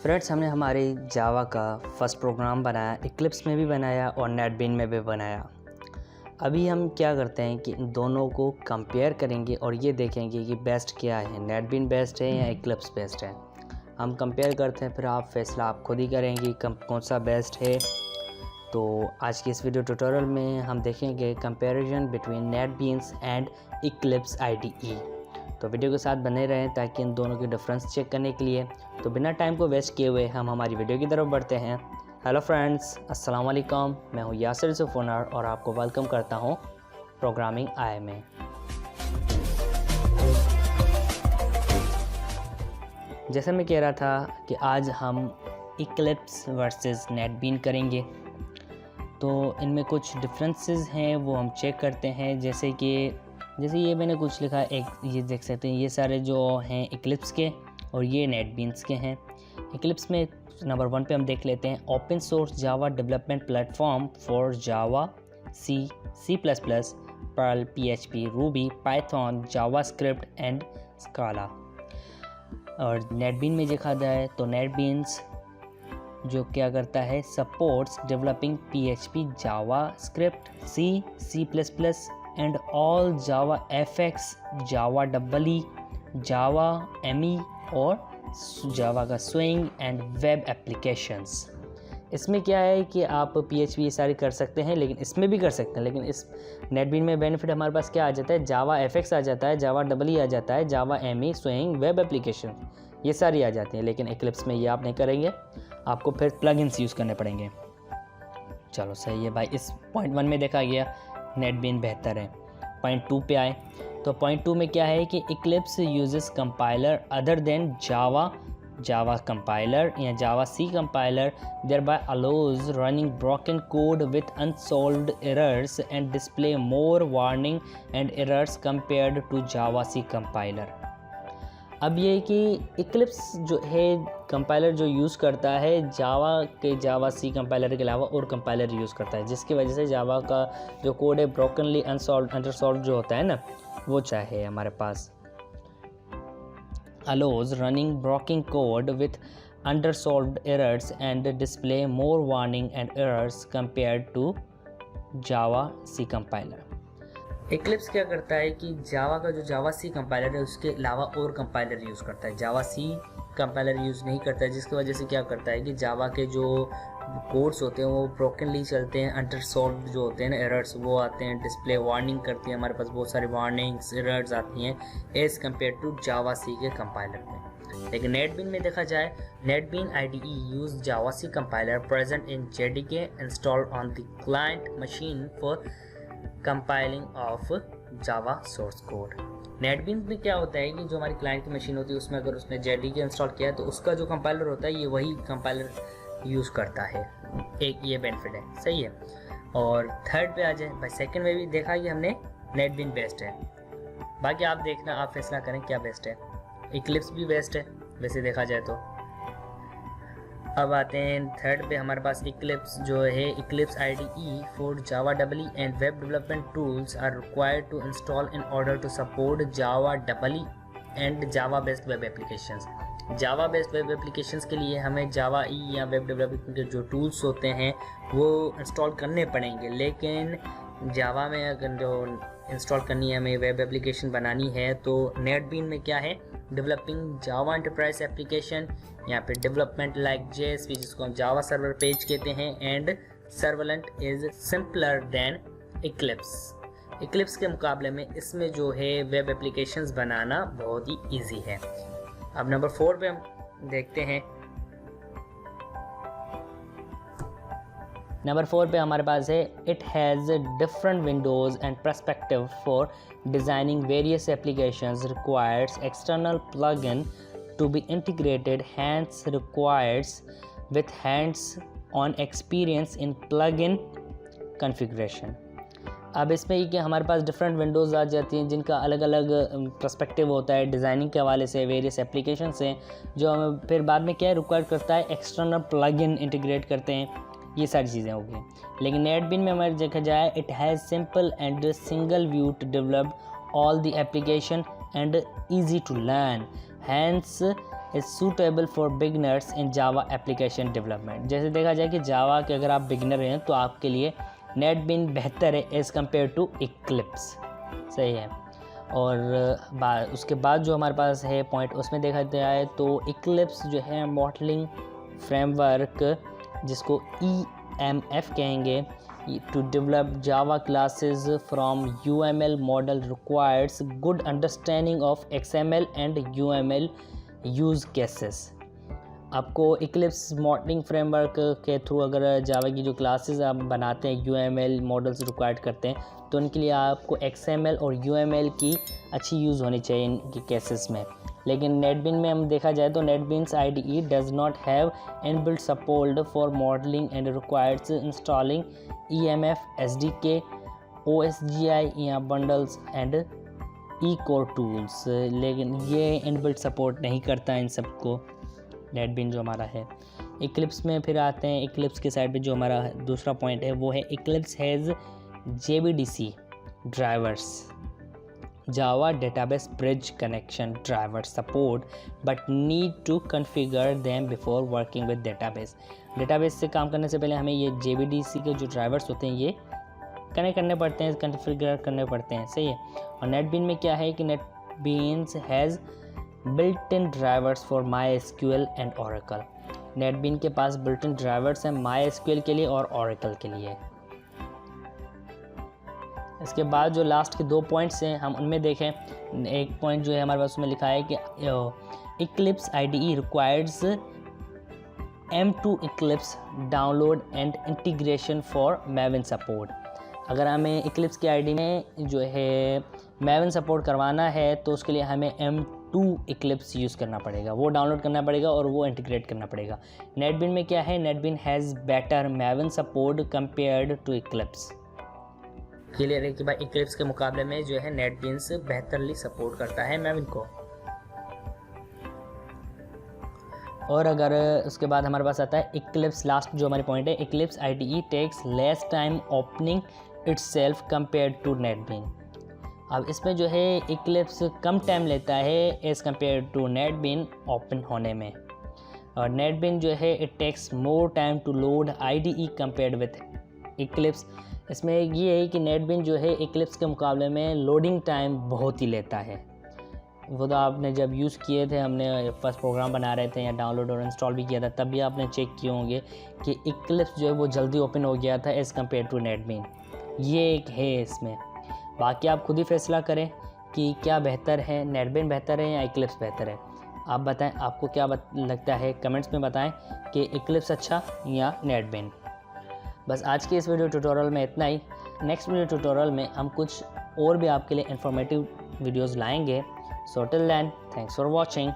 Friends, हमने हमारे जावा का फर्स्ट प्रोग्राम बनाया, इक्लिप्स में भी बनाया और नेटबीन में भी बनाया। अभी हम क्या करते हैं कि इन दोनों को कंपेयर करेंगे और ये देखेंगे कि बेस्ट क्या है, नेटबीन बेस्ट है या इक्लिप्स बेस्ट है। हम कंपेयर करते हैं, फिर आप फैसला आप खुद ही करेंगे कौन सा बेस्ट है। तो आज की इस वीडियो ट्यूटोरियल में हम देखेंगे comparison between NetBeans and Eclipse IDE। तो वीडियो के साथ बने रहें ताकि इन दोनों के डिफरेंस चेक करने के लिए। तो बिना टाइम को वेस्ट किए हुए हम हमारी वीडियो की तरफ बढ़ते हैं। हेलो फ्रेंड्स, अस्सलाम वालेकुम। मैं हूं यासिर सुफोनर और आपको वेलकम करता हूं प्रोग्रामिंग आई में। जैसा मैं कह रहा था कि आज हम इक्लिप्स वर्सेस नेटबीन करेंगे। तो इनमें कुछ डिफरेंसेस हैं वो हम चेक करते हैं। जैसे ये मैंने कुछ लिखा है, एक ये देख सकते हैं, ये सारे जो हैं इक्लिप्स के और ये नेटबीन्स के हैं। इक्लिप्स में नंबर 1 पे हम देख लेते हैं open source Java development platform for Java, C++, Perl, PHP, Ruby, Python, JavaScript and Scala. और नेटबीन में देखा जाए तो नेटबीन्स जो क्या करता है, supports developing PHP, JavaScript, C++ and all Java FX, Java EE, Java ME और जावा का स्विंग एंड वेब एप्लीकेशंस। इसमें क्या है कि आप PHP ये सारी कर सकते हैं, लेकिन इसमें भी कर सकते हैं। लेकिन इस नेटबीन में बेनिफिट हमारे पास क्या आ जाता है, जावा FX आ जाता है, जावा EE आ जाता है, जावा ME, स्विंग, वेब एप्लीकेशन ये सारी आ जाती हैं। लेकिन इक्लिप्स में ये आप नहीं करेंगे, आपको फिर प्लगइन्स यूज़ करने पड़ेंगे। चलो सही है भाई, इस पॉइंट 1 में देखा गया नेटबीन बेहतर है। पॉइंट 2 पे आए तो पॉइंट 2 में क्या है कि Eclipse uses compiler other than Java compiler या जावा C compiler, thereby allows running broken code with unsolved errors and display more warning and errors compared to Java C compiler. अब ये कि इक्लिप्स जो है कंपाइलर जो यूज़ करता है जावा C compiler के अलावा और कंपाइलर यूज़ करता है, जिसकी वजह से जावा का जो कोड है ब्रोकनली अंडरसॉल्व्ड जो होता है ना, वो चाहे हमारे पास allows running broken code with unsolved errors and display more warning and errors compared to Java C compiler. Eclipse क्या करता है कि जावा का जो जावा C कंपाइलर है उसके अलावा और कंपाइलर यूज़ करता है, जावा C कंपाइलर यूज़ नहीं करता है, जिसकी वजह से क्या करता है कि जावा के जो कोड्स होते हैं वो ब्रोकनली चलते हैं, अंडरसॉल्व्ड जो होते हैं ना एरर्स वो आते हैं, डिस्प्ले वार्निंग करती है, हमारे पास बहुत सारी वार्निंग्स एरर्स आती हैं as compare to Java C के कंपाइलर में। लेकिन नेटबीन में देखा जाए, NetBeans IDE use Java C compiler present in JDK installed on the client machine for compiling of Java source code. NetBeans में क्या होता है कि जो हमारी क्लाइंट की मशीन होती है उसमें अगर उसने JDK इंस्टॉल किया है तो उसका जो कंपाइलर होता है ये वही कंपाइलर यूज़ करता है। एक ये बेनिफिट है, सही है। और थर्ड पे आ जाए भाई, सेकंड में भी देखा कि हमने नेटबीन बेस्ट है। बाकी आप देखना, आप फैसला करें क्या बेस्ट है। इक्लिप्स भी बेस्ट है वैसे देखा जाए तो। अब आते हैं थर्ड पे, हमारे पास इक्लिप्स जो है, Eclipse IDE for Java EE and web development tools are required to install in order to support Java EE and Java based web applications. Java based web applications के लिए हमें जावा E या web development के जो tools होते हैं वो install करने पड़ेंगे। लेकिन जावा में अगर जो इंस्टॉल करनी है, हमें वेब एप्लीकेशन बनानी है, तो नेटबीन में क्या है, डेवलपिंग जावा एंटरप्राइज एप्लीकेशन या फिर डेवलपमेंट लाइक JSP, जिसको हम जावा सर्वर पेज कहते हैं, and servlet is simpler than Eclipse के मुकाबले में इसमें जो है वेब एप्लीकेशंस बनाना बहुत ही ईजी है। अब नंबर 4 पे हम देखते हैं। नंबर 4 पे हमारे पास है, it has different windows and perspective for designing various applications, requires external plugin to be integrated, hands requires with hands on experience in plugin configuration. अब इसमें ये कि हमारे पास डिफरेंट विंडोज़ आ जाती हैं जिनका अलग अलग पर्सपेक्टिव होता है डिज़ाइनिंग के हवाले से, वेरियस एप्लीकेशन से, जो हमें फिर बाद में क्या रिक्वायर करता है, एक्सटर्नल प्लगइन इंटीग्रेट करते हैं, ये सारी चीज़ें होगी। लेकिन नेटबीन में हमारे देखा जाए, it has simple and single view to develop all the application and easy to learn, hence is suitable for beginners in Java application development. जैसे देखा जाए कि जावा के अगर आप बिगनर हैं तो आपके लिए नेटबीन बेहतर है एज़ कम्पेयर टू इक्लिप्स, सही है। और उसके बाद जो हमारे पास है पॉइंट, उसमें देखा जाए तो इक्लिप्स जो है मॉडलिंग फ्रेमवर्क, जिसको EMF कहेंगे, to develop Java classes from UML model requires good understanding of XML and UML use cases। आपको Eclipse मॉडलिंग फ्रेमवर्क के थ्रू अगर जावा की जो क्लासेस आप बनाते हैं UML मॉडल्स रिक्वायर्ड करते हैं, तो उनके लिए आपको XML और UML की अच्छी यूज़ होनी चाहिए इनके केसेस में। लेकिन नेटबीन में हम देखा जाए तो NetBeans IDE does not have inbuilt support for modelling and requires installing EMF SDK OSGI या बंडल्स एंड E-core टूल्स, लेकिन ये इनबिल्ट सपोर्ट नहीं करता इन सबको नेटबीन जो हमारा है। इक्लिप्स में फिर आते हैं, इक्लिप्स के साइड पे जो हमारा दूसरा पॉइंट है वो है Eclipse has JBDC drivers, Java Database Bridge Connection driver support but need to configure them before working with database। Database से काम करने से पहले हमें ये JBDC के जो ड्राइवर्स होते हैं ये कनेक्ट करने पड़ते हैं, कन्फिगर करने पड़ते हैं, सही है। और नेटबीन में क्या है कि NetBeans has built in drivers for MySQL and Oracle। नेटबीन के पास बिल्ट इन ड्राइवर्स हैं MySQL के लिए और Oracle के लिए। इसके बाद जो लास्ट के 2 पॉइंट्स हैं हम उनमें देखें। एक पॉइंट जो है हमारे पास उसमें लिखा है कि Eclipse IDE requires M2 Eclipse download and integration for Maven support. अगर हमें Eclipse की IDE में जो है Maven सपोर्ट करवाना है तो उसके लिए हमें M2 Eclipse यूज़ करना पड़ेगा, वो डाउनलोड करना पड़ेगा और वो इंटीग्रेट करना पड़ेगा। नेटबीन में क्या है, NetBeans has better Maven support compared to Eclipse। Clear है कि भाई इक्लिप्स के मुकाबले में जो है नेटबीन्स बेहतरली सपोर्ट करता है Maven को। और अगर उसके बाद हमारे पास आता है इक्लिप्स, लास्ट जो हमारे पॉइंट है, Eclipse IDE takes less time opening itself compared to NetBeans. अब इसमें जो है इक्लिप्स कम टाइम लेता है as compare to NetBeans open होने में। और नेटबीन जो है it takes more time to load IDE compared with Eclipse. इसमें ये है कि नेटबीन जो है इक्लिप्स के मुकाबले में लोडिंग टाइम बहुत ही लेता है। वो तो आपने जब यूज़ किए थे, हमने फर्स्ट प्रोग्राम बना रहे थे या डाउनलोड और इंस्टॉल भी किया था, तब भी आपने चेक किए होंगे कि इक्लिप्स जो है वो जल्दी ओपन हो गया था एज़ कम्पेयर टू नेटबीन। ये एक है इसमें। बाकी आप खुद ही फैसला करें कि क्या बेहतर है, नेटबीन बेहतर है या इक्लिप्स बेहतर है। आप बताएं आपको क्या लगता है, कमेंट्स में बताएं कि इक्लिप्स अच्छा या नेटबीन। बस आज के इस वीडियो ट्यूटोरियल में इतना ही। नेक्स्ट वीडियो ट्यूटोरियल में हम कुछ और भी आपके लिए इन्फॉर्मेटिव वीडियोस लाएंगे। So till then, thanks for watching.